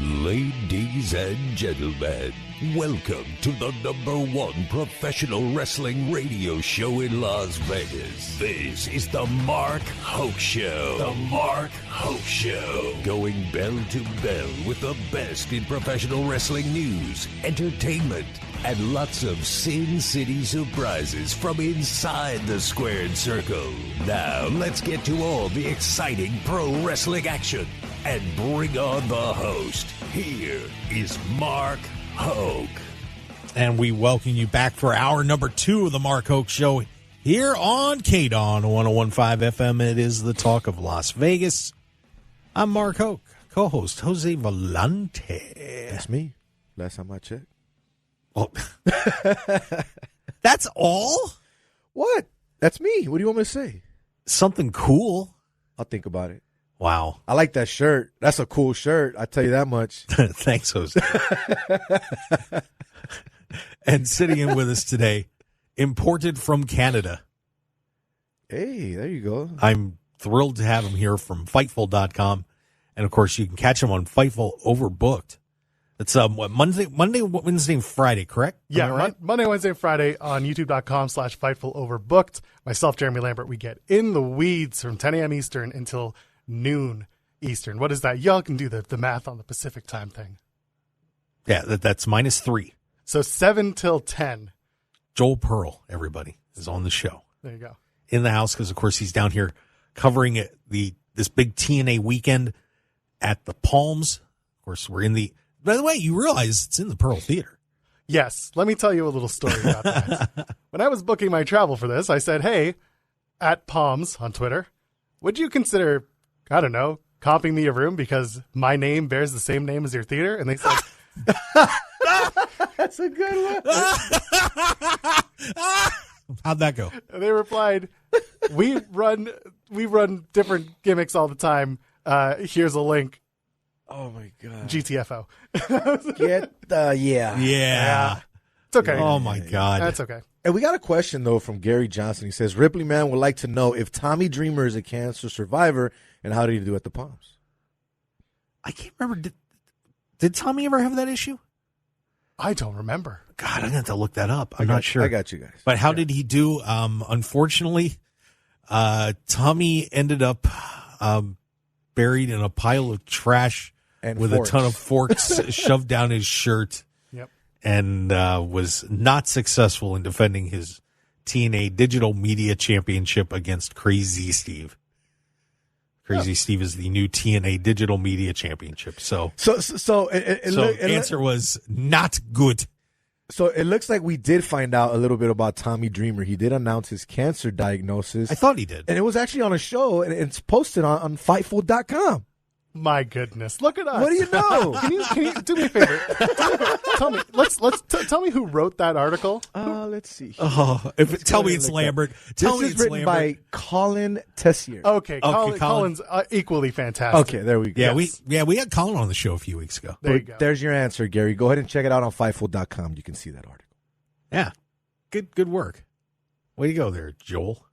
Ladies and gentlemen, welcome to the #1 professional wrestling radio show in Las Vegas. This is the Mark Hoke Show. The Mark Hoke Show. Going bell to bell with the best in professional wrestling news, entertainment, and lots of Sin City surprises from inside the squared circle. Now, let's get to all the exciting pro wrestling action and bring on the host. Here is Mark Hoke. And we welcome you back for hour number 2 of the Mark Hoke Show here on KDAWN 101.5 FM. It is the talk of Las Vegas. I'm Mark Hoke, co-host Jose Volonte. That's me. Last time I checked. Oh. That's all? What? That's me. What do you want me to say? Something cool. I'll think about it. Wow. I like that shirt. That's a cool shirt. I tell you that much. Thanks, Jose. And sitting in with us today, imported from Canada. Hey, there you go. I'm thrilled to have him here from Fightful.com. And, of course, you can catch him on Fightful Overbooked. It's Monday, Wednesday, and Friday, correct? Yeah, right? Monday, Wednesday, and Friday on youtube.com/FightfulOverbooked. Myself, Jeremy Lambert, we get in the weeds from 10 a.m. Eastern until noon Eastern. What is that? Y'all can do the math on the Pacific time thing. Yeah, that's -3. So 7 till 10. Joel Pearl, everybody, is on the show. There you go. In the house, because, of course, he's down here covering this big TNA weekend at the Palms. Of course, we're in the... By the way, you realize it's in the Pearl Theater. Yes. Let me tell you a little story about that. When I was booking my travel for this, I said, hey, at Palms on Twitter, would you consider, I don't know, comping me a room because my name bears the same name as your theater? And they said... That's a good one. How'd that go? And they replied, we run different gimmicks all the time. Here's a link. Oh, my God. GTFO. Yeah. It's okay. Oh, my God. That's okay. And we got a question, though, from Gary Johnson. He says, Ripley Man would like to know if Tommy Dreamer is a cancer survivor, and how did he do at the Palms? I can't remember. Did Tommy ever have that issue? I don't remember. God, I'm going to have to look that up. I'm not sure. I got you guys. But how did he do? Unfortunately, Tommy ended up buried in a pile of trash and with forks. a ton of forks shoved down his shirt. Yep. And was not successful in defending his TNA Digital Media Championship against Crazy Steve. Crazy Steve is the new TNA Digital Media Championship. So answer was not good. So it looks like we did find out a little bit about Tommy Dreamer. He did announce his cancer diagnosis. I thought he did. And it was actually on a show, and it's posted on Fightful.com. My goodness, look at us. What do you know? Can you do me a favor? Tell me. Tell me who wrote that article. Let's see. Oh, tell me it's Lambert. Tell me this is it's written Lambert. by Colin Tessier. Okay, Colin. Colin's equally fantastic. Okay, there we go. Yeah, we had Colin on the show a few weeks ago. There you go. There's your answer, Gary. Go ahead and check it out on Fightful.com. You can see that article. Yeah, good work. Way to go there, Joel.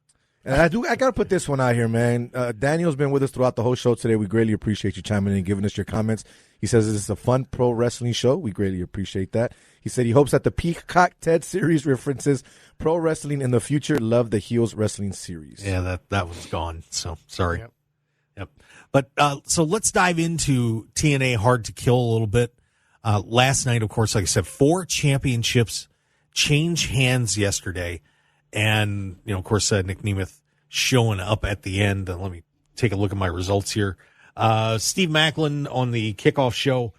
And I got to put this one out here, man. Daniel's been with us throughout the whole show today. We greatly appreciate you chiming in and giving us your comments. He says this is a fun pro wrestling show. We greatly appreciate that. He said he hopes that the Peacock Ted series references pro wrestling in the future. Love the Heels Wrestling series. Yeah, that was gone. So sorry. Yep. But so let's dive into TNA Hard to Kill a little bit. Last night, of course, like I said, 4 championships changed hands yesterday. And, of course, Nic Nemeth showing up at the end. Let me take a look at my results here. Steve Maclin on the kickoff show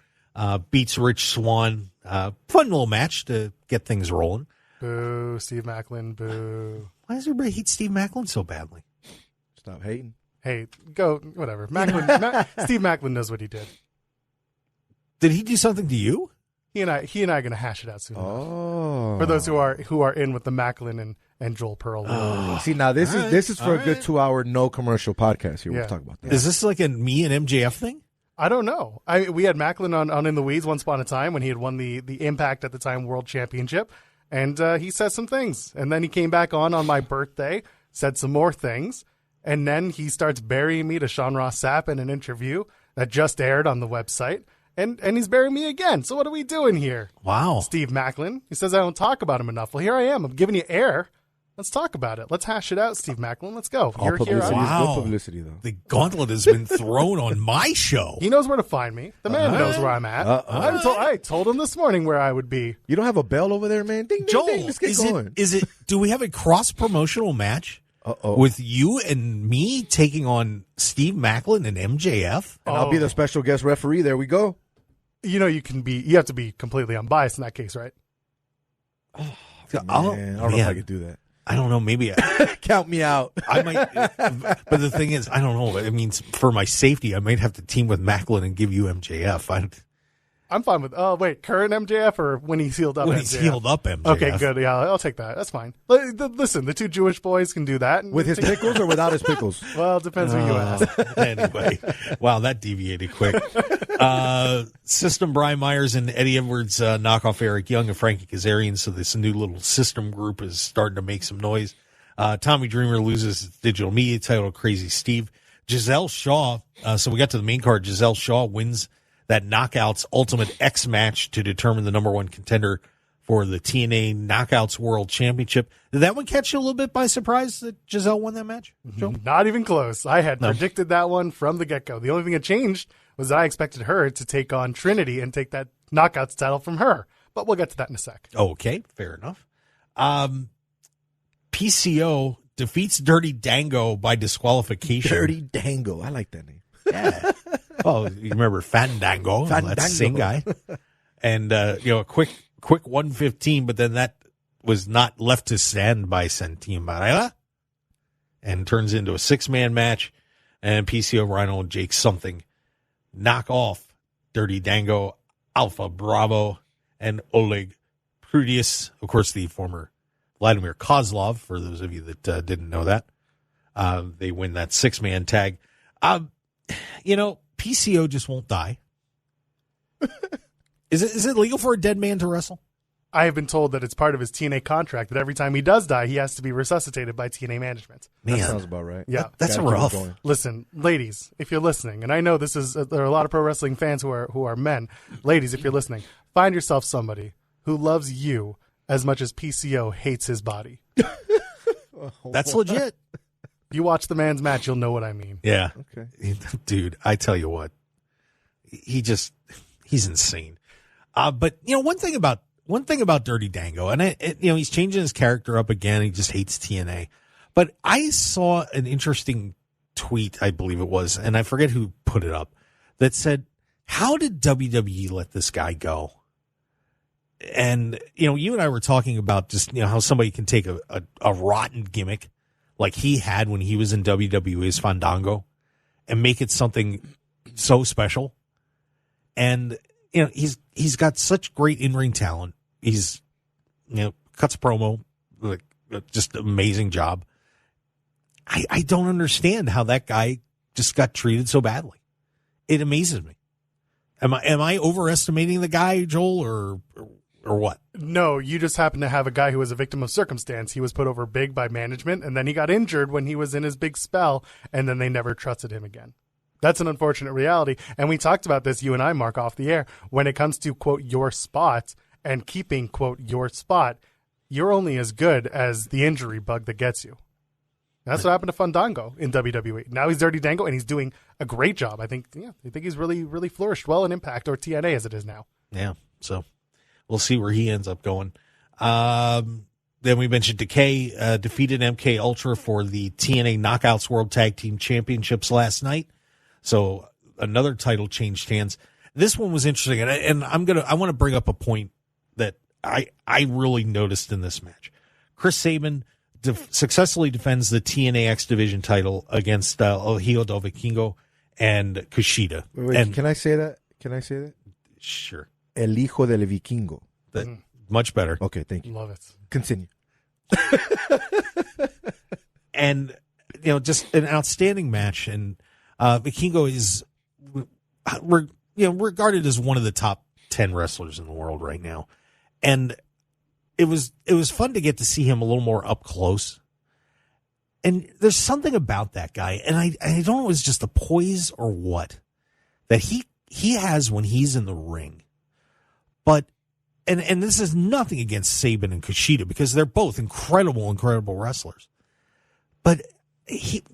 beats Rich Swann. Fun little match to get things rolling. Boo, Steve Maclin, boo. Why does everybody hate Steve Maclin so badly? Stop hating. Hey, go, whatever. Steve Maclin knows what he did. Did he do something to you? He and I are going to hash it out soon. Oh, for those who are in with the Maclin and Joel Pearl. See, now this is for a good 2-hour no commercial podcast here. We'll talk about that. Is this like a me and MJF thing? I don't know. We had Maclin on In the Weeds once upon a time when he had won the Impact at the time World Championship, and he said some things, and then he came back on my birthday, said some more things, and then he starts burying me to Sean Ross Sapp in an interview that just aired on the website. And he's burying me again. So what are we doing here? Wow. Steve Maclin. He says I don't talk about him enough. Well, here I am. I'm giving you air. Let's talk about it. Let's hash it out, Steve Maclin. Let's go. All publicity is good publicity, though. The gauntlet has been thrown on my show. He knows where to find me. The man knows where I'm at. I told him this morning where I would be. You don't have a bell over there, man? Ding, ding, Joel, ding. Let's get going. Do we have a cross-promotional match with you and me taking on Steve Maclin and MJF? And I'll be the special guest referee. There we go. You know, you have to be completely unbiased in that case, right? Man, I don't know if I could do that. I don't know. Maybe count me out. I might, but the thing is, I don't know. It means for my safety, I might have to team with Maclin and give you MJF. I'm fine with. Oh wait, current MJF or when he's healed up? When MJF? He's healed up MJF. Okay, good. Yeah, I'll take that. That's fine. Listen, the two Jewish boys can do that with his pickles or without his pickles. Well, it depends who you ask. Anyway, wow, that deviated quick. System Brian Myers and Eddie Edwards knock off Eric Young and Frankie Kazarian. So this new little system group is starting to make some noise. Tommy Dreamer loses his digital media title. Crazy Steve. Giselle Shaw. So we got to the main card. Giselle Shaw wins that Knockouts Ultimate X match to determine the number one contender for the TNA Knockouts World Championship. Did that one catch you a little bit by surprise that Giselle won that match, Joe? Not even close. I had predicted that one from the get-go. The only thing that changed was that I expected her to take on Trinity and take that Knockouts title from her. But we'll get to that in a sec. Okay, fair enough. PCO defeats Dirty Dango by disqualification. Dirty Dango. I like that name. Yeah. Oh, you remember Fandango? That's the same guy. And, a quick 115, but then that was not left to stand by Santin Varela and turns into a 6-man match. And PCO, Rhino, and Jake Something knock off Dirty Dango, Alpha Bravo, and Oleg Prudius. Of course, the former Vladimir Kozlov, for those of you that didn't know that. They win that 6-man tag. PCO just won't die. Is it legal for a dead man to wrestle? I have been told that it's part of his TNA contract that every time he does die, he has to be resuscitated by TNA management. Man, that sounds about right. Yeah, that's rough. Listen, ladies, if you're listening, and I know there are a lot of pro wrestling fans who are men. Ladies, if you're listening, find yourself somebody who loves you as much as PCO hates his body. That's legit. You watch the man's match, you'll know what I mean. Yeah. Okay. Dude, I tell you what, he's insane. But one thing about Dirty Dango, and he's changing his character up again. He just hates TNA. But I saw an interesting tweet, I believe it was, and I forget who put it up, that said, how did WWE let this guy go? And, you and I were talking about just, how somebody can take a rotten gimmick like he had when he was in WWE's Fandango and make it something so special. And, he's got such great in-ring talent. He's, cuts promo, like just amazing job. I don't understand how that guy just got treated so badly. It amazes me. Am I overestimating the guy, Joel, or what? No, you just happen to have a guy who was a victim of circumstance. He was put over big by management, and then he got injured when he was in his big spell, and then they never trusted him again. That's an unfortunate reality. And we talked about this, you and I, Mark, off the air. When it comes to, quote, your spot and keeping, quote, your spot, you're only as good as the injury bug that gets you. That's what happened to Fandango in WWE. Now he's Dirty Dango, and he's doing a great job. I think he's really, really flourished well in Impact, or TNA as it is now. Yeah, so we'll see where he ends up going. Then we mentioned Decay defeated MK Ultra for the TNA Knockouts World Tag Team Championships last night. So another title changed hands. This one was interesting, and I want to bring up a point that I really noticed in this match. Chris Sabin successfully defends the TNA X Division title against El Hijo del Vikingo and Kushida. Wait, can I say that? Sure. El Hijo del Vikingo. Much better. Okay, thank you. Love it. Continue. And, just an outstanding match. And Vikingo is, regarded as one of the top 10 wrestlers in the world right now. And it was fun to get to see him a little more up close. And there's something about that guy, and I don't know if it's just the poise or what, that he he has when he's in the ring. But, and this is nothing against Saban and Kushida because they're both incredible wrestlers. But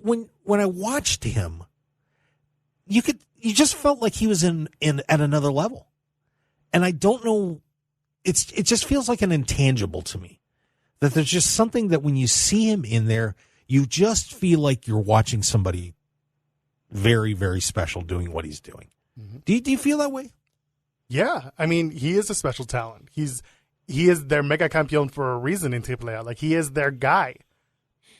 when I watched him, you just felt like he was in at another level. And I don't know, it just feels like an intangible to me. That there's just something that when you see him in there, you just feel like you're watching somebody very, very special doing what he's doing. Mm-hmm. Do you feel that way? Yeah. I mean, he is a special talent. He is their mega campeón for a reason in AAA. Like, he is their guy.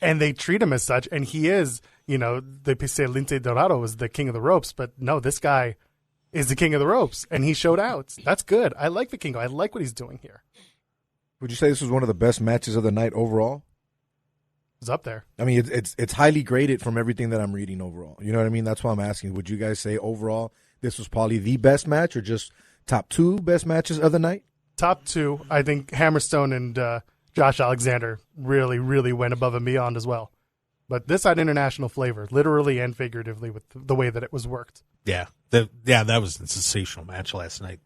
And they treat him as such. And he is, they say Lince Dorado is the king of the ropes. But no, this guy is the king of the ropes. And he showed out. That's good. I like the king. I like what he's doing here. Would you say this was one of the best matches of the night overall? It's up there. I mean, it's highly graded from everything that I'm reading overall. You know what I mean? That's why I'm asking. Would you guys say overall this was probably the best match or just top 2 best matches of the night? Top 2. I think Hammerstone and Josh Alexander really, really went above and beyond as well. But this had international flavor, literally and figuratively, with the way that it was worked. Yeah. That was a sensational match last night.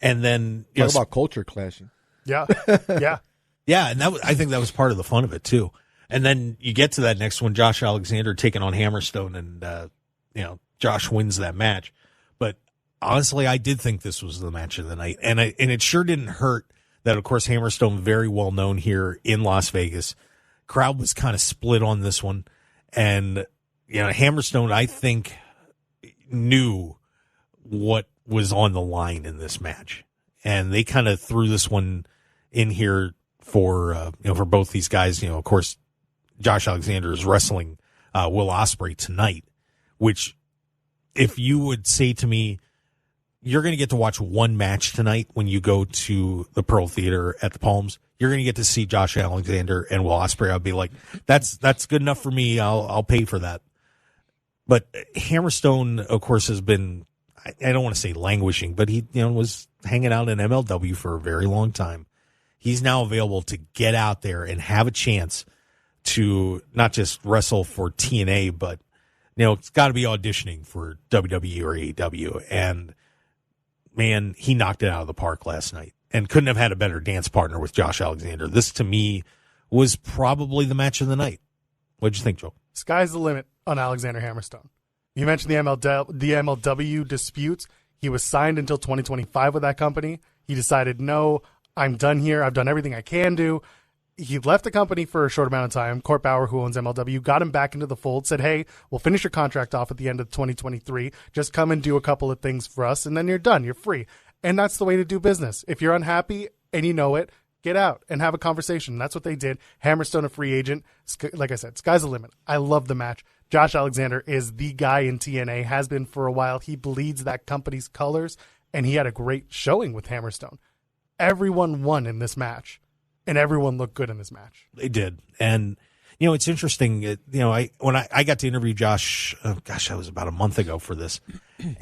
And then... Talk about culture clashing. Yeah. Yeah. Yeah, and I think that was part of the fun of it, too. And then you get to that next one, Josh Alexander taking on Hammerstone, and, Josh wins that match. But honestly, I did think this was the match of the night. And it sure didn't hurt that, of course, Hammerstone, very well known here in Las Vegas. Crowd was kind of split on this one. And, Hammerstone, I think, knew what was on the line in this match. And they kind of threw this one in here for both these guys. Of course, Josh Alexander is wrestling Will Ospreay tonight, which if you would say to me, you're going to get to watch one match tonight when you go to the Pearl Theater at the Palms, you're going to get to see Josh Alexander and Will Ospreay. I'll be like, that's good enough for me. I'll pay for that. But Hammerstone, of course, has been, I don't want to say languishing, but he was hanging out in MLW for a very long time. He's now available to get out there and have a chance to not just wrestle for TNA, but it's got to be auditioning for WWE or AEW. And man, he knocked it out of the park last night and couldn't have had a better dance partner with Josh Alexander. This to me was probably the match of the night. What'd you think, Joe? Sky's the limit on Alexander Hammerstone. You mentioned the MLW disputes. He was signed until 2025 with that company. He decided, no, I'm done here. I've done everything I can do. He left the company for a short amount of time. Court Bauer, who owns MLW, got him back into the fold, said, hey, we'll finish your contract off at the end of 2023. Just come and do a couple of things for us, and then you're done. You're free. And that's the way to do business. If you're unhappy and you know it, get out and have a conversation. That's what they did. Hammerstone, a free agent. Like I said, sky's the limit. I love the match. Josh Alexander is the guy in TNA, has been for a while. He bleeds that company's colors, and he had a great showing with Hammerstone. Everyone won in this match, and everyone looked good in this match. They did. And, it's interesting. When I got to interview Josh, that was about a month ago for this.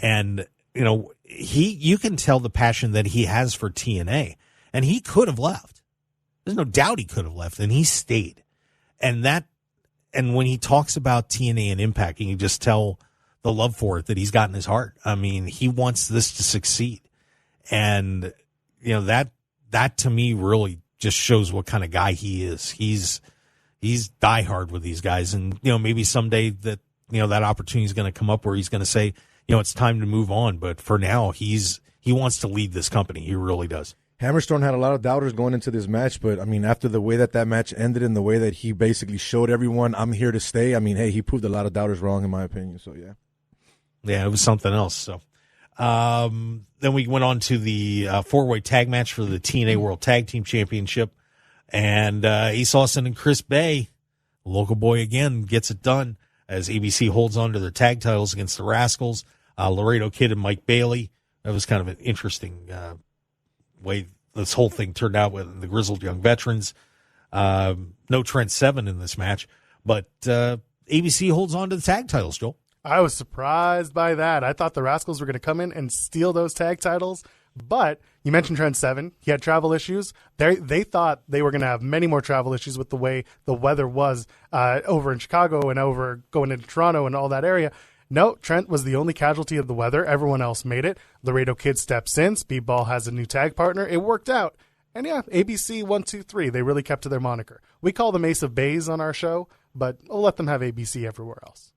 And, you can tell the passion that he has for TNA. And he could have left. There's no doubt he could have left, and he stayed. And when he talks about TNA and Impact, you can just tell the love for it that he's got in his heart. I mean, he wants this to succeed. And, that to me really just shows what kind of guy he is. He's diehard with these guys. And, maybe someday that, that opportunity is going to come up where he's going to say, it's time to move on. But for now, he wants to lead this company. He really does. Hammerstone had a lot of doubters going into this match, but, I mean, after the way that match ended and the way that he basically showed everyone, I'm here to stay, I mean, hey, he proved a lot of doubters wrong, in my opinion, so yeah. Yeah, it was something else. So then we went on to the four-way tag match for the TNA World Tag Team Championship, and Ace Austin and Chris Bay, local boy again, gets it done as ABC holds on to their tag titles against the Rascals, Laredo Kid and Mike Bailey. That was kind of an interesting way this whole thing turned out with the Grizzled Young Veterans. No Trent Seven in this match, but ABC holds on to the tag titles, Joel. I was surprised by that. I thought the Rascals were going to come in and steal those tag titles, but you mentioned Trent Seven. He had travel issues. They thought they were going to have many more travel issues with the way the weather was over in Chicago and over going into Toronto and all that area. No, Trent was the only casualty of the weather. Everyone else made it. Laredo Kid steps in. Speedball has a new tag partner. It worked out. And yeah, ABC 1, 2, 3. They really kept to their moniker. We call them Ace of Bays on our show, but we'll let them have ABC everywhere else.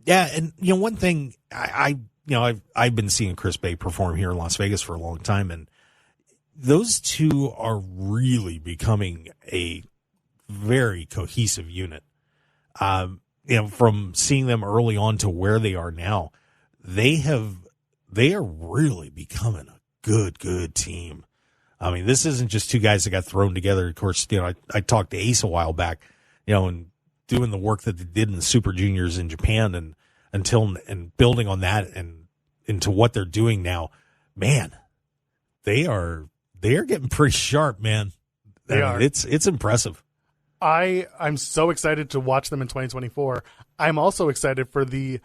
Yeah, and one thing I've been seeing Chris Bay perform here in Las Vegas for a long time, and those two are really becoming a very cohesive unit. From seeing them early on to where they are now, they are really becoming a good team. I mean, this isn't just two guys that got thrown together. Of course, I talked to Ace a while back, and doing the work that they did in the Super Juniors in Japan and building on that and into what they're doing now, man, they are getting pretty sharp, man. They are. It's impressive. I'm so excited to watch them in 2024. I'm also excited for the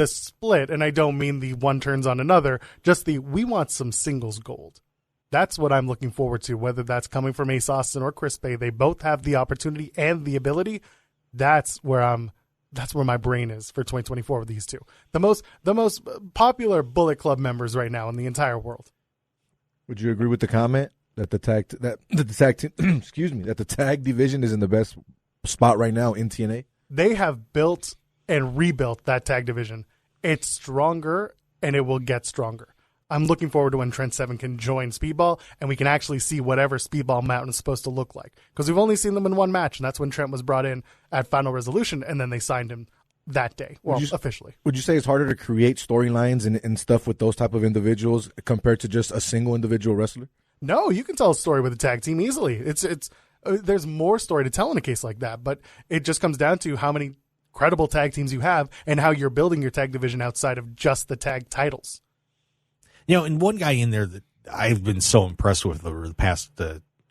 split, and I don't mean the one turns on another, just we want some singles gold. That's what I'm looking forward to, whether that's coming from Ace Austin or Chris Bay. They both have the opportunity and the ability. That's where my brain is for 2024 with these two. The most popular Bullet Club members right now in the entire world. Would you agree with the comment that the tag division is in the best spot right now in TNA? They have built and rebuilt that tag division. It's stronger and it will get stronger. I'm looking forward to when Trent Seven can join Speedball and we can actually see whatever Speedball Mountain is supposed to look like. Because we've only seen them in one match, and that's when Trent was brought in at Final Resolution, and then they signed him that day, officially. Would you say it's harder to create storylines and stuff with those type of individuals compared to just a single individual wrestler? No, you can tell a story with a tag team easily. There's more story to tell in a case like that, but it just comes down to how many credible tag teams you have and how you're building your tag division outside of just the tag titles. And one guy in there that I've been so impressed with over the past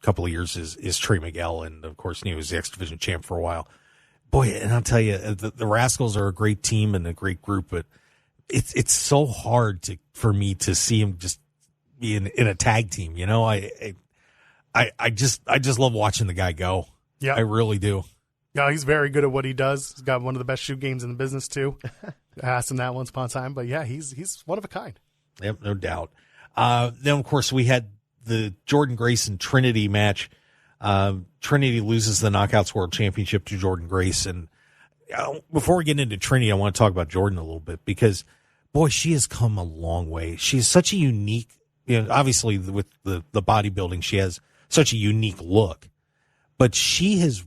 couple of years is Trey Miguel, and of course he was the X Division champ for a while. Boy, and I'll tell you, the Rascals are a great team and a great group, but it's so hard for me to see him just be in a tag team. I just love watching the guy go. Yeah, I really do. Yeah, he's very good at what he does. He's got one of the best shoot games in the business too. I asked him that once upon a time, but yeah, he's one of a kind. Yep, no doubt. Then, of course, we had the Jordynne Grace and Trinity match. Trinity loses the Knockouts World Championship to Jordynne Grace. And before we get into Trinity, I want to talk about Jordynne a little bit because, boy, she has come a long way. She's such a unique, obviously with the bodybuilding, she has such a unique look. But she has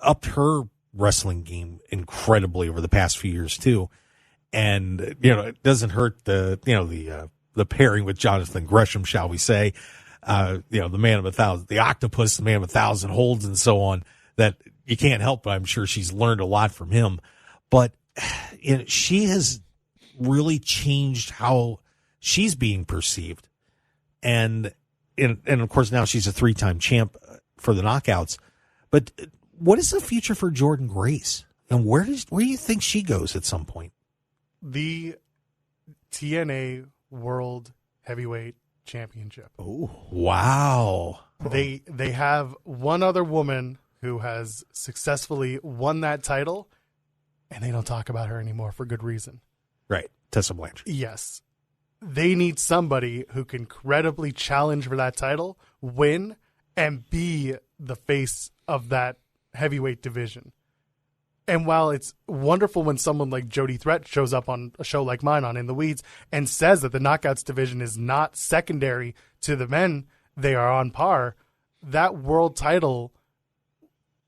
upped her wrestling game incredibly over the past few years, too. And, it doesn't hurt the pairing with Jonathan Gresham, shall we say, the man of 1,000, the octopus, the man of 1,000 holds and so on, that you can't help but I'm sure she's learned a lot from him. But she has really changed how she's being perceived. And of course now she's a 3-time champ for the Knockouts. But what is the future for Jordynne Grace? And where do you think she goes at some point? The TNA World Heavyweight Championship. Oh, wow. They have one other woman who has successfully won that title, and they don't talk about her anymore for good reason. Right. Tessa Blanchard. Yes. They need somebody who can credibly challenge for that title, win, and be the face of that heavyweight division. And while it's wonderful when someone like Jody Threat shows up on a show like mine on In the Weeds and says that the Knockouts division is not secondary to the men, they are on par, that world title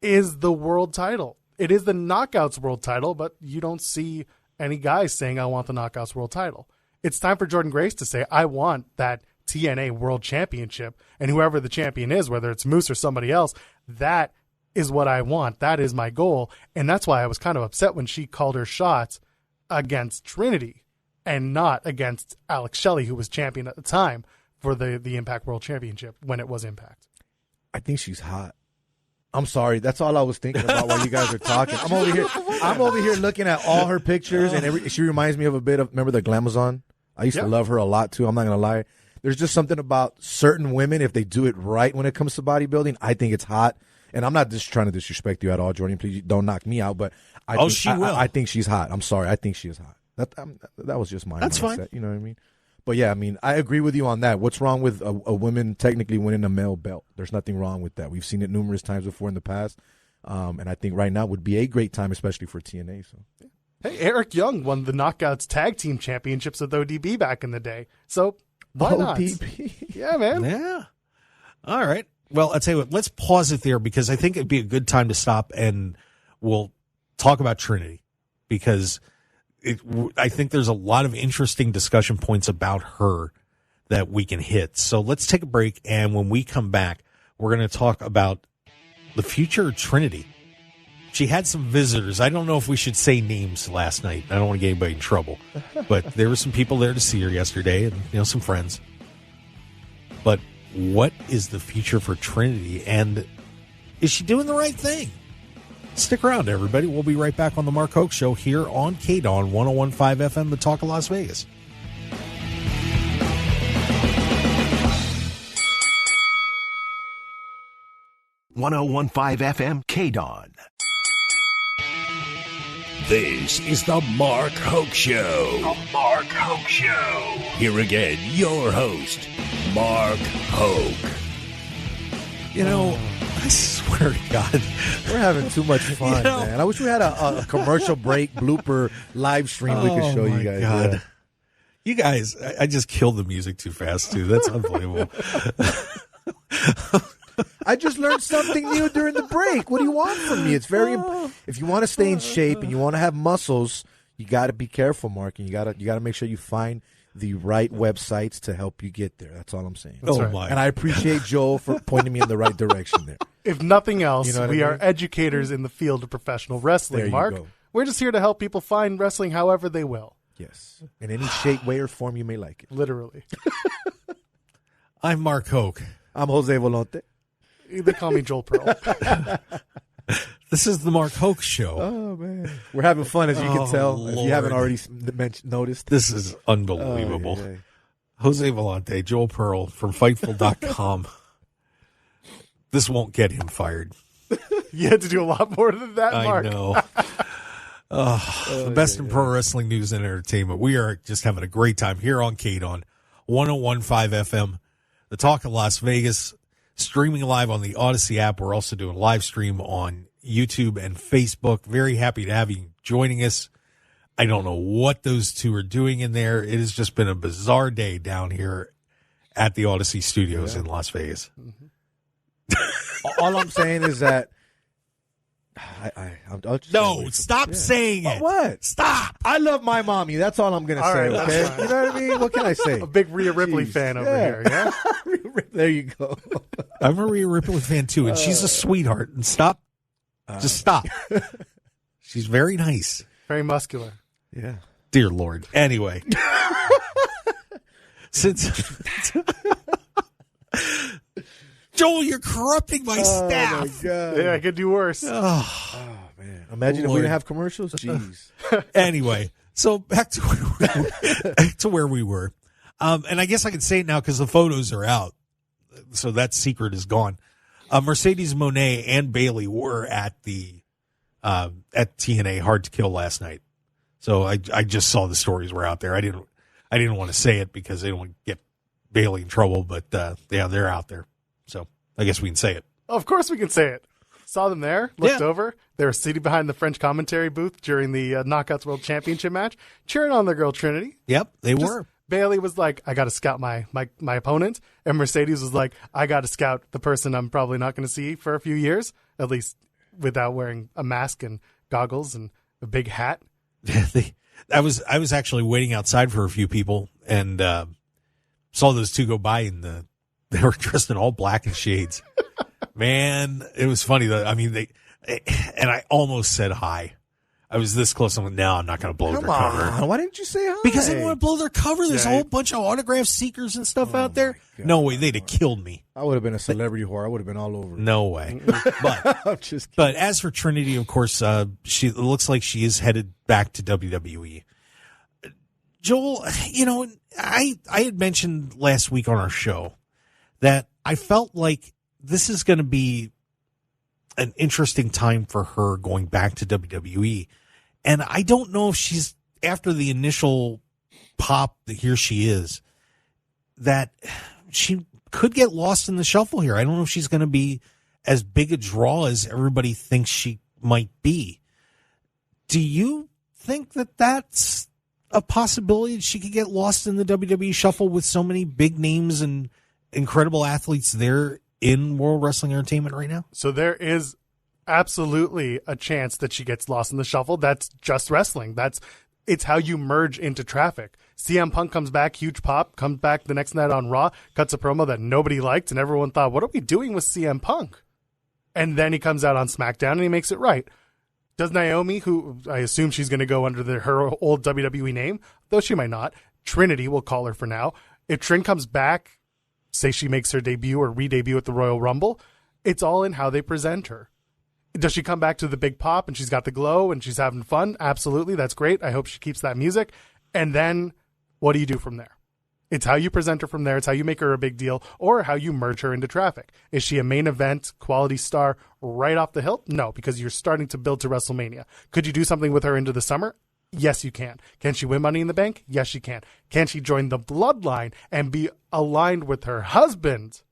is the world title. It is the Knockouts world title, but you don't see any guys saying, I want the Knockouts world title. It's time for Jordynne Grace to say, I want that TNA World Championship. And whoever the champion is, whether it's Moose or somebody else, that is what I want. That is my goal. And that's why I was kind of upset when she called her shots against Trinity and not against Alex Shelley, who was champion at the time for the Impact World Championship when it was Impact. I think she's hot. I'm sorry. That's all I was thinking about while you guys are talking. I'm over here looking at all her pictures, and she reminds me of a bit of, remember the Glamazon? I used to love her a lot, too. I'm not going to lie. There's just something about certain women, if they do it right when it comes to bodybuilding, I think it's hot. And I'm not just trying to disrespect you at all, Jordynne. Please don't knock me out. But I think she's hot. I'm sorry. I think she is hot. That was just my mindset. Fine. You know what I mean? But yeah, I mean, I agree with you on that. What's wrong with a woman technically winning a male belt? There's nothing wrong with that. We've seen it numerous times before in the past. And I think right now would be a great time, especially for TNA. So, hey, Eric Young won the Knockouts Tag Team Championships with ODB back in the day. So why not? ODB? Yeah, man. Yeah. All right. Well, I'll tell you what, let's pause it there because I think it'd be a good time to stop and we'll talk about Trinity because I think there's a lot of interesting discussion points about her that we can hit. So let's take a break. And when we come back, we're going to talk about the future of Trinity. She had some visitors. I don't know if we should say names last night. I don't want to get anybody in trouble, but there were some people there to see her yesterday and, some friends. But what is the future for Trinity, and is she doing the right thing? Stick around, everybody. We'll be right back on the Mark Hoke Show here on KDAWN 101.5 FM, the Talk of Las Vegas. .101.5 FM KDAWN. This is the Mark Hoke Show. The Mark Hoke Show. Here again, your host, Mark Hoke. I swear to God, we're having too much fun, man. I wish we had a commercial break blooper live stream we could show you guys. God. Yeah. You guys, I just killed the music too fast, too. That's unbelievable. I just learned something new during the break. What do you want from me? It's very if you want to stay in shape and you want to have muscles, you got to be careful, Mark, and you got to make sure you find the right websites to help you get there. That's all I'm saying. My. And I appreciate Joel for pointing me in the right direction there. If nothing else, we are educators in the field of professional wrestling, Mark. Go. We're just here to help people find wrestling however they will. Yes. In any shape, way, or form you may like it. Literally. I'm Mark Hoke. I'm Jose Volonte. They call me Joel Pearl. This is the Mark Hoke Show. Oh, man. We're having fun, as you can tell. Lord. If you haven't already noticed. This is unbelievable. Oh, yeah. Jose Volonte, Joel Pearl from Fightful.com. This won't get him fired. You had to do a lot more than that, Mark. I know. The best in pro wrestling news and entertainment. We are just having a great time here on KDAWN 101.5 FM, the Talk of Las Vegas, streaming live on the Odyssey app. We're also doing a live stream on YouTube and Facebook. Very happy to have you joining us. I don't know what those two are doing in there. It has just been a bizarre day down here at the Odyssey Studios in Las Vegas. Mm-hmm. All I'm saying is that I'll just stop saying it. What? Stop. I love my mommy. That's all I'm going to say, right, okay? You know what I mean? What can I say? A big Rhea Ripley fan over here, yeah? There you go. I'm a Rhea Ripley fan, too, and she's a sweetheart. And stop. Just stop. She's very nice. Very muscular. Yeah. Dear Lord. Anyway. Joel, you're corrupting my staff. Oh, my God. Yeah, I could do worse. Oh, man. Imagine if we didn't have commercials. Jeez. Anyway, so back to where we were. And I guess I can say it now because the photos are out. So that secret is gone. Mercedes Moné and Bailey were at the at TNA Hard to Kill last night. So I just saw the stories were out there. I didn't want to say it because they don't want to get Bailey in trouble, but yeah, they're out there. So I guess we can say it. Of course we can say it. Saw them there, looked over. They were seated behind the French commentary booth during the Knockouts World Championship match, cheering on their girl Trinity. Yep, they were. Bailey was like, I got to scout my opponent. And Mercedes was like, I got to scout the person I'm probably not going to see for a few years, at least without wearing a mask and goggles and a big hat. I was actually waiting outside for a few people and saw those two go by, and they were dressed in all black and shades. Man, it was funny though. I mean, and I almost said hi. I was this close. I'm like, no, I'm not going to blow their cover. Why didn't you say hi? Because I didn't want to blow their cover. There's a whole bunch of autograph seekers and stuff out there. No way. They'd have killed me. I would have been a celebrity whore. I would have been all over it. No way. I'm just kidding. But as for Trinity, of course, it looks like she is headed back to WWE. Joel, I had mentioned last week on our show that I felt like this is going to be an interesting time for her going back to WWE. And I don't know if she's, after the initial pop that here she is, that she could get lost in the shuffle here. I don't know if she's going to be as big a draw as everybody thinks she might be. Do you think that that's a possibility that she could get lost in the WWE shuffle with so many big names and incredible athletes there in World Wrestling Entertainment right now? So there is absolutely a chance that she gets lost in the shuffle. That's just wrestling. It's how you merge into traffic. CM Punk comes back, huge pop, comes back the next night on Raw, cuts a promo that nobody liked, and everyone thought, what are we doing with CM Punk? And then he comes out on SmackDown and he makes it right. Does Naomi, who I assume she's going to go under her old WWE name, though she might not, Trinity, we'll call her for now. If Trin comes back, say she makes her debut or re-debut at the Royal Rumble, it's all in how they present her. Does she come back to the big pop and she's got the glow and she's having fun? Absolutely. That's great. I hope she keeps that music. And then what do you do from there? It's how you present her from there. It's how you make her a big deal or how you merge her into traffic. Is she a main event quality star right off the hilt? No, because you're starting to build to WrestleMania. Could you do something with her into the summer? Yes, you can. Can she win Money in the Bank? Yes, she can. Can she join the Bloodline and be aligned with her husband?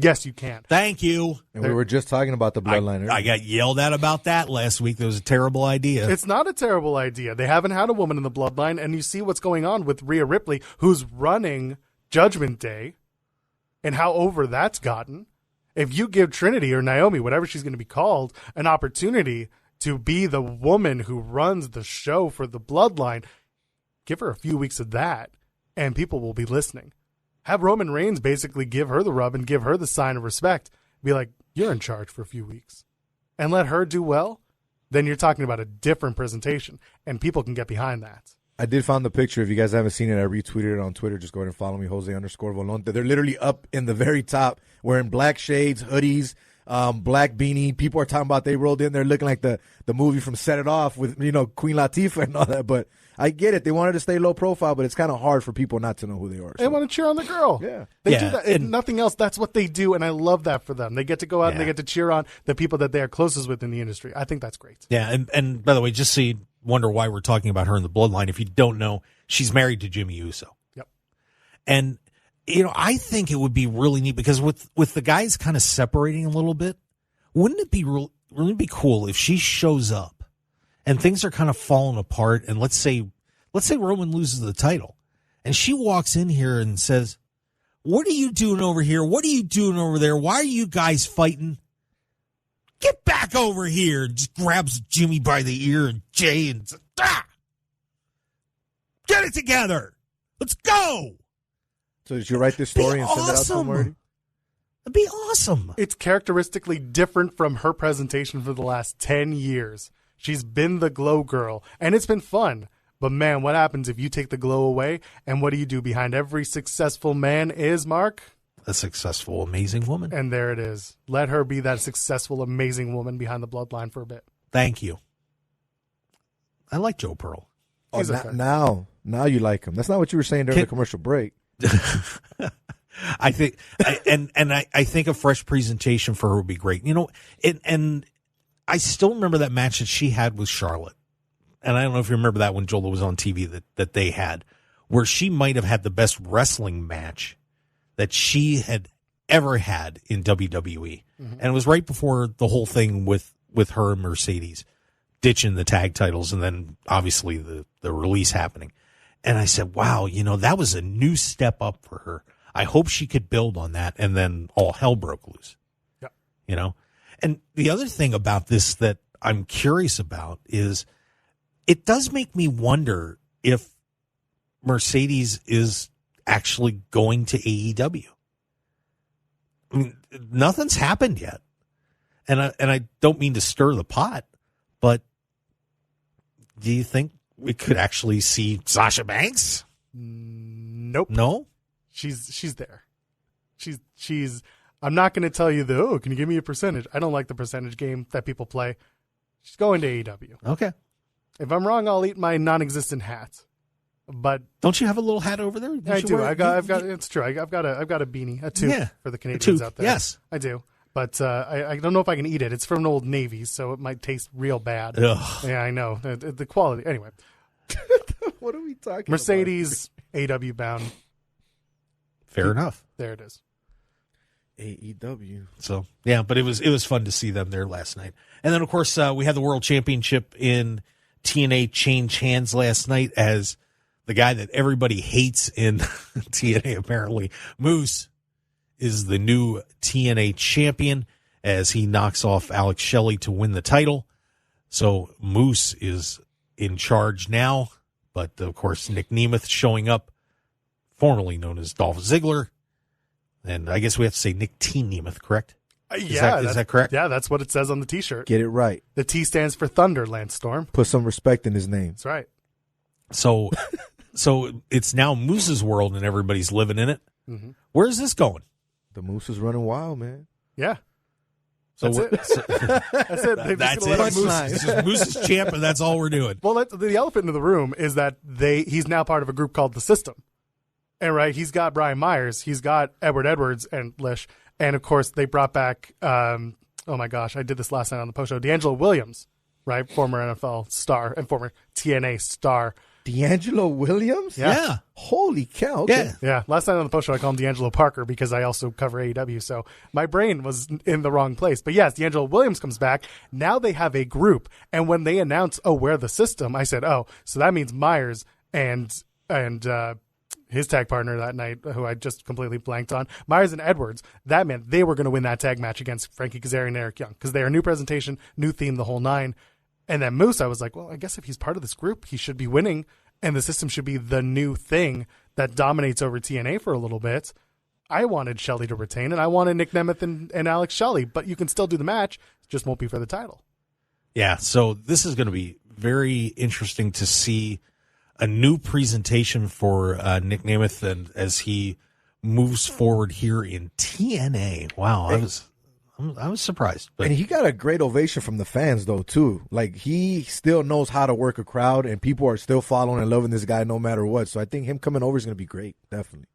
Yes, you can. Thank you. And we were just talking about the Bloodline. I got yelled at about that last week. That was a terrible idea. It's not a terrible idea. They haven't had a woman in the Bloodline, and you see what's going on with Rhea Ripley, who's running Judgment Day, and how over that's gotten. If you give Trinity or Naomi, whatever she's going to be called, an opportunity to be the woman who runs the show for the Bloodline, give her a few weeks of that, and people will be listening. Have Roman Reigns basically give her the rub and give her the sign of respect. Be like, you're in charge for a few weeks. And let her do well. Then you're talking about a different presentation. And people can get behind that. I did find the picture. If you guys haven't seen it, I retweeted it on Twitter. Just go ahead and follow me, Jose_Volonte. They're literally up in the very top, wearing black shades, hoodies, black beanie. People are talking about they rolled in there looking like the movie from Set It Off with, Queen Latifah and all that. But I get it. They wanted to stay low profile, but it's kind of hard for people not to know who they are. So. They want to cheer on the girl. Yeah. They do that. And nothing else. That's what they do. And I love that for them. They get to go out and they get to cheer on the people that they are closest with in the industry. I think that's great. Yeah. And by the way, just so you wonder why we're talking about her in the Bloodline, if you don't know, she's married to Jimmy Uso. Yep. And, I think it would be really neat because with the guys kind of separating a little bit, wouldn't it be cool if she shows up and things are kind of falling apart and let's say Roman loses the title and she walks in here and says, what are you doing over here? What are you doing over there? Why are you guys fighting? Get back over here. Just grabs Jimmy by the ear and Jay and says, get it together. Let's go. So did you write this story and send it out to them already? That'd be awesome. It's characteristically different from her presentation for the last 10 years. She's been the glow girl, and it's been fun. But, man, what happens if you take the glow away? And what do you do behind every successful man is, Mark? A successful, amazing woman. And there it is. Let her be that successful, amazing woman behind the Bloodline for a bit. Thank you. I like Joe Pearl. Oh, now you like him. That's not what you were saying during the commercial break. I think, I think a fresh presentation for her would be great. And I still remember that match that she had with Charlotte. And I don't know if you remember that when Jola was on TV that they had, where she might have had the best wrestling match that she had ever had in WWE. Mm-hmm. And it was right before the whole thing with her and Mercedes ditching the tag titles and then obviously the release happening. And I said, wow, that was a new step up for her. I hope she could build on that. And then all hell broke loose. Yeah. And the other thing about this that I'm curious about is it does make me wonder if Mercedes is actually going to AEW. I mean, nothing's happened yet. And I don't mean to stir the pot, but do you think we could actually see Sasha Banks? Nope. No? She's there. She's I'm not going to tell you can you give me a percentage? I don't like the percentage game that people play. She's going to AEW. Okay. If I'm wrong, I'll eat my non-existent hat. But don't you have a little hat over there? I do. I've got. It's true. I've got a beanie, a toque for the Canadians out there. Yes, I do. but I don't know if I can eat it. It's from an Old Navy, so it might taste real bad. Ugh. Yeah, I know. The quality. Anyway. What are we talking Mercedes, AW bound. Fair enough. There it is. AEW. So, yeah, but it was fun to see them there last night. And then, of course, we had the World Championship in TNA change hands last night as the guy that everybody hates in TNA, apparently, Moose, is the new TNA champion as he knocks off Alex Shelley to win the title. So Moose is in charge now, but of course Nic Nemeth showing up, formerly known as Dolph Ziggler. And I guess we have to say Nic T. Nemeth, correct? Is that correct? Yeah, that's what it says on the T-shirt. Get it right. The T stands for Thunder, Lance Storm. Put some respect in his name. That's right. So it's now Moose's world and everybody's living in it. Mm-hmm. Where's this going? The Moose is running wild, man. Yeah. So That's it. That's it. That's it. It's just Moose's champ, and that's all we're doing. Well, the elephant in the room is that he's now part of a group called The System. And right, he's got Brian Myers, he's got Edward Edwards and Lish, and of course they brought back, oh my gosh, I did this last night on the post show, D'Angelo Williams, right, former NFL star and former TNA star. D'Angelo Williams? Yeah. Holy cow. Okay. Yeah. Last night on the post show, I called him D'Angelo Parker because I also cover AEW, so my brain was in the wrong place. But yes, D'Angelo Williams comes back. Now they have a group, and when they announce, we're The System, I said, so that means Myers and his tag partner that night, who I just completely blanked on, Myers and Edwards, that meant they were going to win that tag match against Frankie Kazarian and Eric Young because they are new presentation, new theme, the whole nine. And then Moose, I was like, well, I guess if he's part of this group, he should be winning, and the system should be the new thing that dominates over TNA for a little bit. I wanted Shelley to retain, and I wanted Nic Nemeth and Alex Shelley, but you can still do the match. It just won't be for the title. Yeah, so this is going to be very interesting to see a new presentation for Nic Nemeth and as he moves forward here in TNA. Wow, I was surprised. But. And he got a great ovation from the fans, though, too. Like, he still knows how to work a crowd, and people are still following and loving this guy no matter what. So I think him coming over is going to be great, definitely.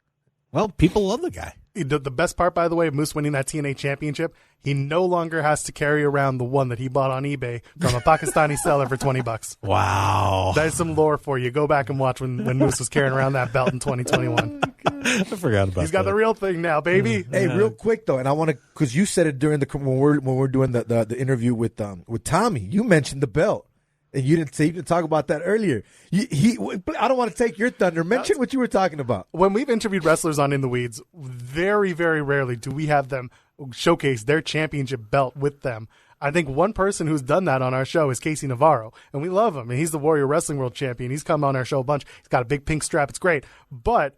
Well, people love the guy. The best part, by the way, of Moose winning that TNA championship, he no longer has to carry around the one that he bought on eBay from a Pakistani seller for $20. Wow. That is some lore for you. Go back and watch when Moose was carrying around that belt in 2021. I forgot about that. He's got the real thing now, baby. Hey, real quick, though, and I want to, because you said it during when we're doing the interview with Tommy, you mentioned the belt. And you didn't talk about that earlier. I don't want to take your thunder. Mention what you were talking about. When we've interviewed wrestlers on In the Weeds, very, very rarely do we have them showcase their championship belt with them. I think one person who's done that on our show is Casey Navarro, and we love him. And he's the Warrior Wrestling World Champion. He's come on our show a bunch. He's got a big pink strap. It's great. But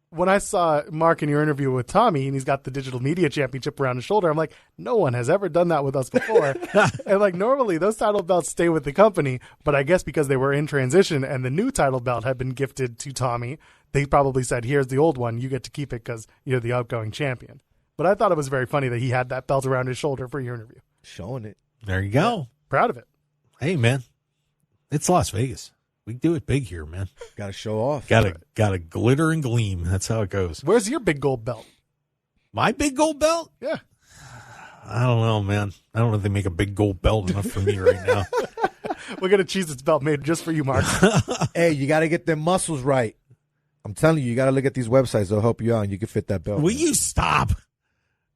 when I saw Mark in your interview with Tommy and he's got the digital media championship around his shoulder, I'm like, no one has ever done that with us before. And like, normally those title belts stay with the company, but I guess because they were in transition and the new title belt had been gifted to Tommy, they probably said, here's the old one. You get to keep it because you're the outgoing champion. But I thought it was very funny that he had that belt around his shoulder for your interview. Showing it. There you go. Yeah, proud of it. Hey, man, it's Las Vegas. We do it big here, man. Got to show off. Got to glitter and gleam. That's how it goes. Where's your big gold belt? My big gold belt? Yeah. I don't know, man. I don't know if they make a big gold belt enough for me right now. We're going to choose this belt made just for you, Mark. Hey, you got to get them muscles right. I'm telling you, you got to look at these websites. They'll help you out and you can fit that belt. Will you stop?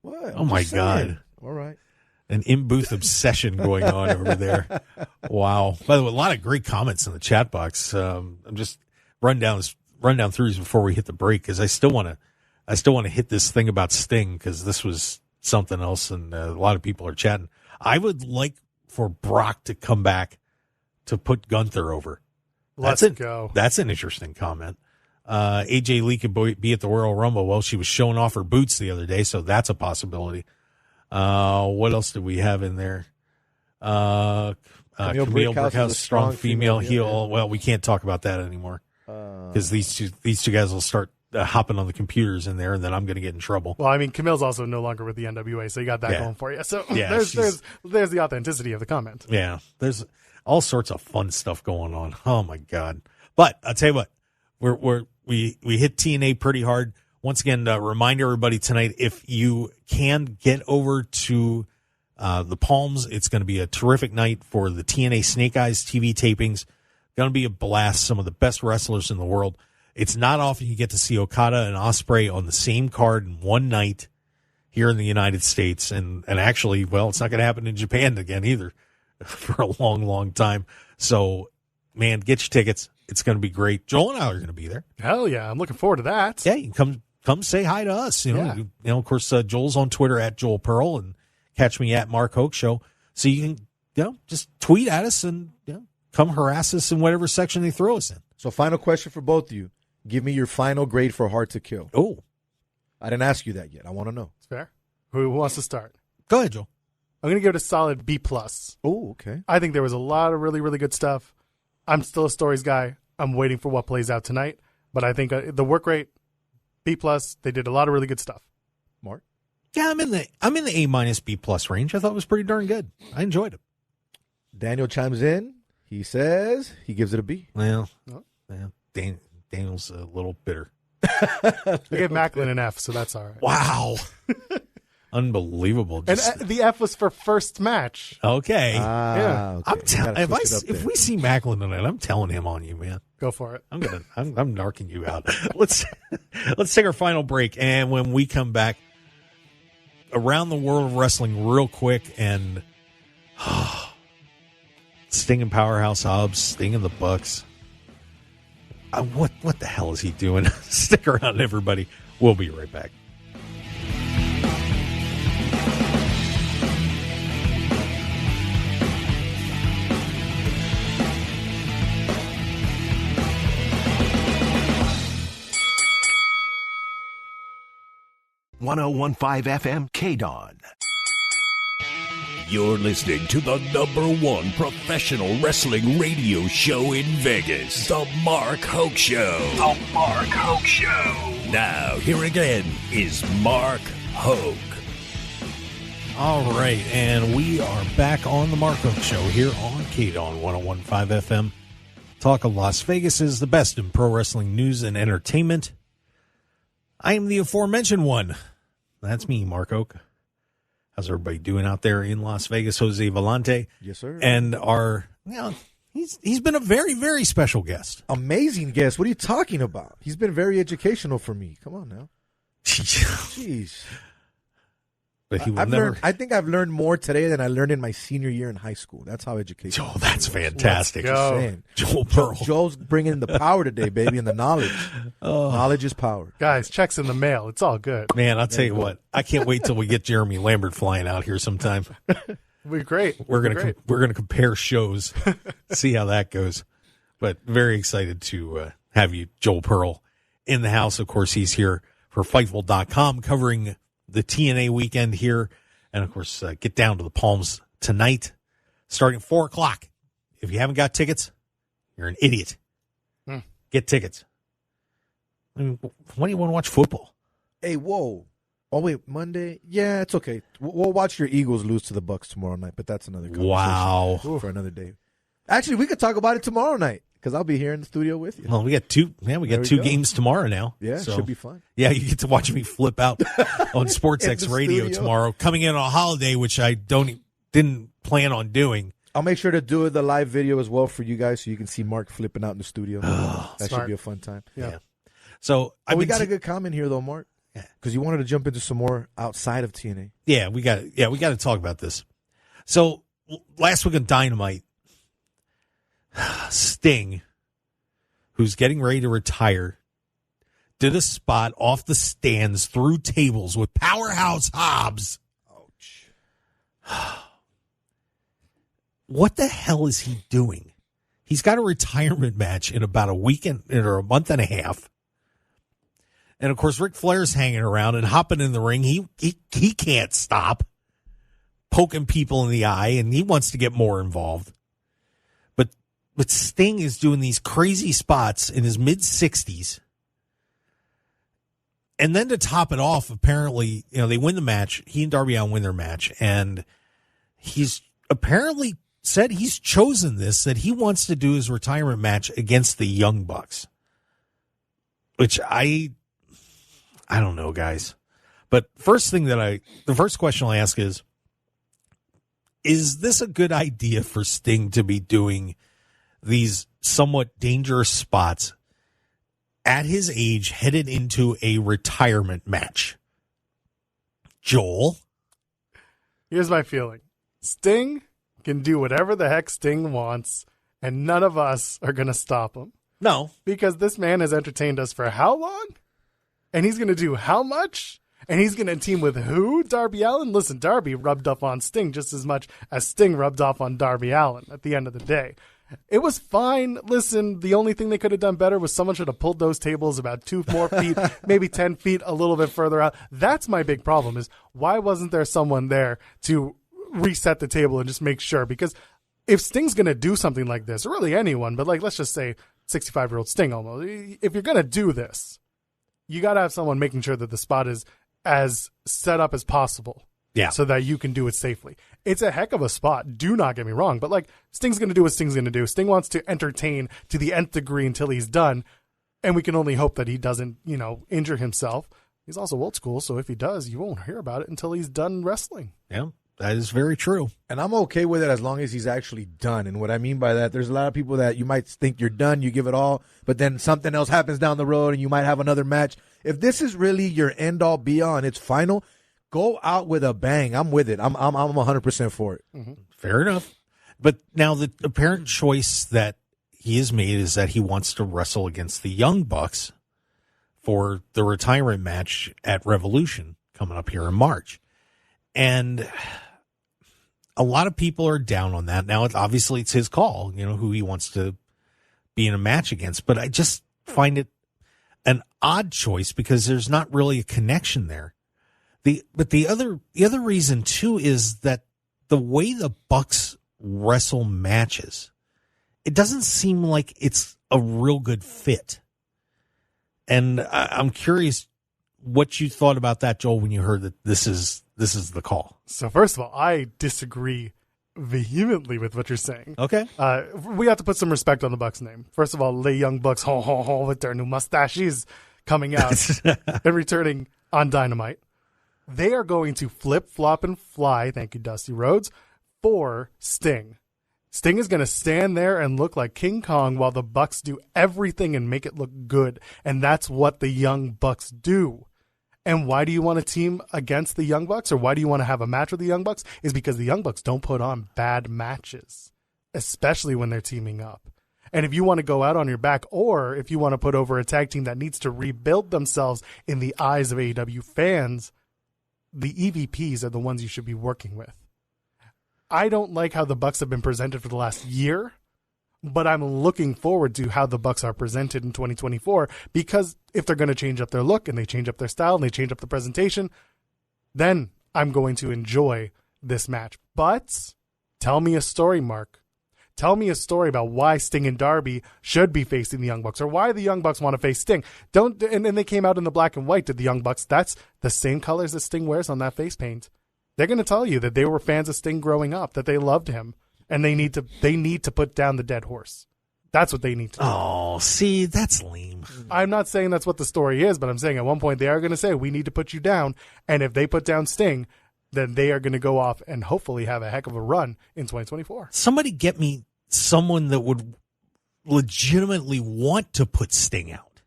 What? Oh, my God. All right. An in-booth obsession going on over there. Wow. By the way, a lot of great comments in the chat box. I'm just run down through these before we hit the break because I still want to hit this thing about Sting because this was something else and a lot of people are chatting. I would like for Brock to come back to put Gunther over. Let's go. That's an interesting comment. AJ Lee could be at the Royal Rumble. Well, she was showing off her boots the other day, so that's a possibility. What else did we have in there? Camille Brickhouse, strong female heel. Yeah. Well, we can't talk about that anymore because these two guys will start hopping on the computers in there, and then I'm going to get in trouble. Well, I mean, Camille's also no longer with the NWA, so you got that going for you. So yeah, there's the authenticity of the comment. Yeah, there's all sorts of fun stuff going on. Oh my God! But I'll tell you what, we hit TNA pretty hard. once again, remind everybody tonight, if you can get over to the Palms, it's going to be a terrific night for the TNA Snake Eyes TV tapings. Going to be a blast. Some of the best wrestlers in the world. It's not often you get to see Okada and Ospreay on the same card in one night here in the United States. And actually, well, it's not going to happen in Japan again either for a long, long time. So, man, get your tickets. It's going to be great. Joel and I are going to be there. Hell yeah. I'm looking forward to that. Yeah, you can come say hi to us. You know, of course, Joel's on Twitter at Joel Pearl, and catch me at Mark Hoke Show. So you can, just tweet at us and, come harass us in whatever section they throw us in. So final question for both of you. Give me your final grade for Hard to Kill. Oh. I didn't ask you that yet. I want to know. It's fair. Who wants to start? Go ahead, Joel. I'm going to give it a solid B+. Oh, okay. I think there was a lot of really, really good stuff. I'm still a stories guy. I'm waiting for what plays out tonight. But I think the work rate, B+, they did a lot of really good stuff. Mark? Yeah, I'm in the A- B+ range. I thought it was pretty darn good. I enjoyed it. Daniel chimes in. He says he gives it a B. Well, Daniel's a little bitter. I gave Maclin an F, so that's all right. Wow. Unbelievable. And the F was for first match. Okay. Okay. I'm telling if we see Maclin tonight, I'm telling him on you, man. Go for it. I'm narking you out. Let's take our final break, and when we come back, around the world of wrestling real quick, and Sting and Powerhouse Hobbs, Sting and the Bucks. What the hell is he doing? Stick around, everybody. We'll be right back. .1015 FM KDAWN. You're listening to the #1 professional wrestling radio show in Vegas, The Mark Hoke Show. The Mark Hoke Show. Now, here again is Mark Hoke. All right, and we are back on The Mark Hoke Show here on KDAWN 1015 FM. Talk of Las Vegas is the best in pro wrestling news and entertainment. I am the aforementioned one. That's me, Mark Hoke. How's everybody doing out there in Las Vegas? Jose Volonte. Yes, sir. And he's been a very, very special guest. Amazing guest. What are you talking about? He's been very educational for me. Come on now. Jeez. But he will never. I think I've learned more today than I learned in my senior year in high school. That's how education. Oh, that's fantastic. Joel Pearl. Joel's bringing the power today, baby, and the knowledge. Knowledge is power. Guys, checks in the mail. It's all good. Man, I'll tell you what. I can't wait till we get Jeremy Lambert flying out here sometime. We're great. We're gonna compare shows, see how that goes. But very excited to have you, Joel Pearl, in the house. Of course, he's here for Fightful.com covering the TNA weekend here. And, of course, get down to the Palms tonight, starting at 4 o'clock. If you haven't got tickets, you're an idiot. Get tickets. I mean, why do you want to watch football? Hey, whoa. Oh, wait, Monday? Yeah, it's okay. We'll watch your Eagles lose to the Bucks tomorrow night, but that's another conversation. Wow. For another day. Actually, we could talk about it tomorrow night, because I'll be here in the studio with you. Well, we got two games tomorrow now. Yeah, so, should be fun. Yeah, you get to watch me flip out on SportsX Radio tomorrow, coming in on a holiday, which I didn't plan on doing. I'll make sure to do the live video as well for you guys, so you can see Mark flipping out in the studio. That should be a fun time. Yeah. So we got a good comment here, though, Mark. Yeah, because you wanted to jump into some more outside of TNA. Yeah, we got to talk about this. So last week on Dynamite, Sting, who's getting ready to retire, did a spot off the stands through tables with Powerhouse Hobbs. Ouch. What the hell is he doing? He's got a retirement match in about a weekend or a month and a half. And, of course, Ric Flair's hanging around and hopping in the ring. He can't stop poking people in the eye, and he wants to get more involved. But Sting is doing these crazy spots in his mid-60s. And then to top it off, apparently, they win the match. He and Darby Allin win their match. And he's apparently said he's chosen this, that he wants to do his retirement match against the Young Bucks. Which I I don't know, guys. But the first question I'll ask is this a good idea for Sting to be doing these somewhat dangerous spots at his age headed into a retirement match? Joel? Here's my feeling. Sting can do whatever the heck Sting wants, and none of us are going to stop him. No. Because this man has entertained us for how long? And he's going to do how much? And he's going to team with who? Darby Allin? Listen, Darby rubbed up on Sting just as much as Sting rubbed off on Darby Allin at the end of the day. It was fine. Listen, the only thing they could have done better was someone should have pulled those tables about 2 more feet, maybe 10 feet a little bit further out. That's my big problem is why wasn't there someone there to reset the table and just make sure? Because if Sting's going to do something like this, or really anyone, but like let's just say 65-year-old Sting almost, if you're going to do this, you got to have someone making sure that the spot is as set up as possible. Yeah. So that you can do it safely. It's a heck of a spot. Do not get me wrong. But like Sting's going to do what Sting's going to do. Sting wants to entertain to the nth degree until he's done. And we can only hope that he doesn't, injure himself. He's also old school. So if he does, you won't hear about it until he's done wrestling. Yeah, that is very true. And I'm okay with it as long as he's actually done. And what I mean by that, there's a lot of people that you might think you're done, you give it all, but then something else happens down the road and you might have another match. If this is really your end all be all and it's final, go out with a bang. I'm with it. I'm 100% for it. Mm-hmm. Fair enough. But now the apparent choice that he has made is that he wants to wrestle against the Young Bucks for the retirement match at Revolution coming up here in March. And a lot of people are down on that. Now, obviously it's his call, who he wants to be in a match against. But I just find it an odd choice because there's not really a connection there. But the other reason too is that the way the Bucks wrestle matches, it doesn't seem like it's a real good fit. And I'm curious what you thought about that, Joel, when you heard that this is the call. So first of all, I disagree vehemently with what you're saying. Okay. We have to put some respect on the Bucks name. First of all, the Young Bucks, with their new mustaches coming out and returning on Dynamite. They are going to flip, flop, and fly, thank you, Dusty Rhodes, for Sting. Sting is going to stand there and look like King Kong while the Bucks do everything and make it look good. And that's what the Young Bucks do. And why do you want to team against the Young Bucks, or why do you want to have a match with the Young Bucks? Is because the Young Bucks don't put on bad matches, especially when they're teaming up. And if you want to go out on your back, or if you want to put over a tag team that needs to rebuild themselves in the eyes of AEW fans, the EVPs are the ones you should be working with. I don't like how the Bucks have been presented for the last year, but I'm looking forward to how the Bucks are presented in 2024, because if they're going to change up their look and they change up their style and they change up the presentation, then I'm going to enjoy this match. But tell me a story, Mark. Tell me a story about why Sting and Darby should be facing the Young Bucks, or why the Young Bucks want to face Sting. And they came out in the black and white, did the Young Bucks. That's the same colors that Sting wears on that face paint. They're going to tell you that they were fans of Sting growing up, that they loved him, and they need to put down the dead horse. That's what they need to do. Oh, see, that's lame. I'm not saying that's what the story is, but I'm saying at one point they are going to say, we need to put you down. And if they put down Sting, then they are going to go off and hopefully have a heck of a run in 2024. Somebody get me someone that would legitimately want to put Sting out.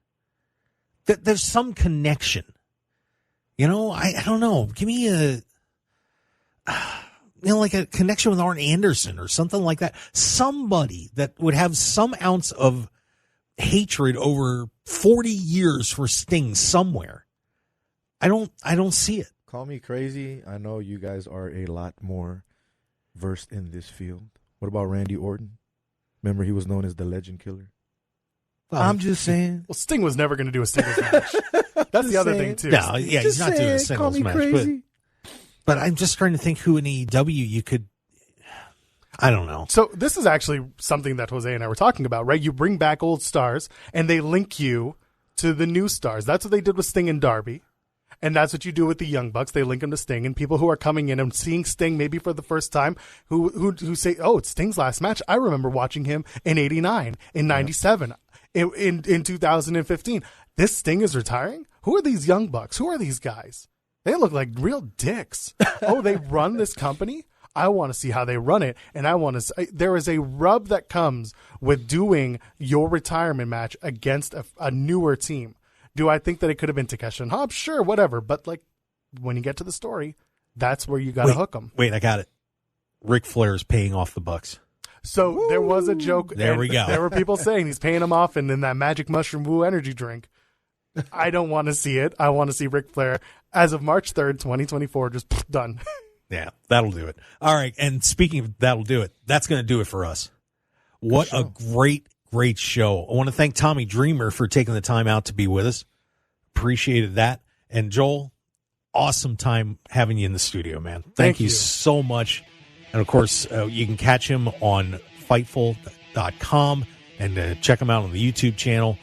There's some connection. I don't know. Give me like a connection with Arn Anderson or something like that. Somebody that would have some ounce of hatred over 40 years for Sting somewhere. I don't see it. Call me crazy. I know you guys are a lot more versed in this field. What about Randy Orton? Remember, he was known as the Legend Killer. Well, I'm just saying. Well, Sting was never going to do a singles match. That's the other thing, too. No, yeah, he's not doing a singles match. But I'm just trying to think who in AEW you could. I don't know. So this is actually something that Jose and I were talking about, right? You bring back old stars, and they link you to the new stars. That's what they did with Sting and Darby. And that's what you do with the Young Bucks. They link them to Sting, and people who are coming in and seeing Sting maybe for the first time who say, oh, it's Sting's last match. I remember watching him in 89, in 97, in 2015. This Sting is retiring? who are these young bucks? Who are these guys? They look like real dicks. Oh, they run this company? I want to see how they run it. And I want to, there is a rub that comes with doing your retirement match against a newer team. Do I think that it could have been Takeshi and Hobbs? Sure, whatever. But like, when you get to the story, that's where you got to hook them. Wait, I got it. Ric Flair is paying off the Bucks. So there was a joke. There we go. There were people saying he's paying them off and then that magic mushroom woo energy drink. I don't want to see it. I want to see Ric Flair as of March 3rd, 2024, just done. Yeah, that'll do it. All right, and speaking of that'll do it, that's going to do it for us. What a great show. I want to thank Tommy Dreamer for taking the time out to be with us. Appreciated that. And Joel, awesome time having you in the studio, man. Thank you so much. And, of course, you can catch him on Fightful.com and check him out on the YouTube channel,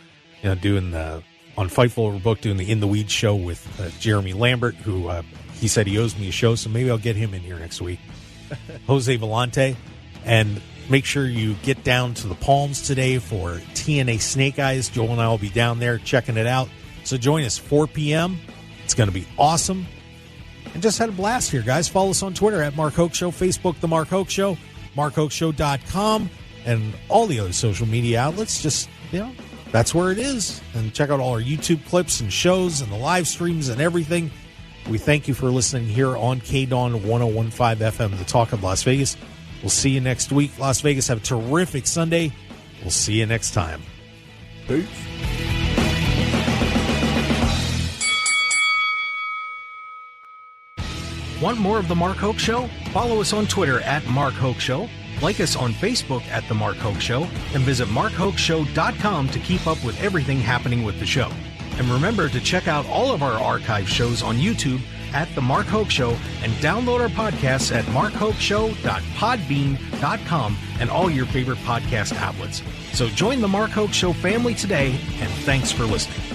doing on Fightful Overbooked, doing the In the Weeds show with Jeremy Lambert, who he said he owes me a show, so maybe I'll get him in here next week. Jose Volonte. And make sure you get down to the Palms today for TNA Snake Eyes. Joel and I will be down there checking it out. So join us 4 p.m. It's going to be awesome. And just had a blast here, guys. Follow us on Twitter at Mark Hoke Show, Facebook, The Mark Hoke Show, MarkHokeShow.com, and all the other social media outlets. Just, that's where it is. And check out all our YouTube clips and shows and the live streams and everything. We thank you for listening here on KDAWN 101.5 FM, the Talk of Las Vegas. We'll see you next week. Las Vegas, have a terrific Sunday. We'll see you next time. Peace. Want more of The Mark Hoke Show? Follow us on Twitter at Mark Hoke Show, like us on Facebook at The Mark Hoke Show, and visit MarkHokeShow.com to keep up with everything happening with the show. And remember to check out all of our archive shows on YouTube at The Mark Hoke Show and download our podcasts at markhokeshow.podbean.com and all your favorite podcast outlets. So join The Mark Hoke Show family today, and thanks for listening.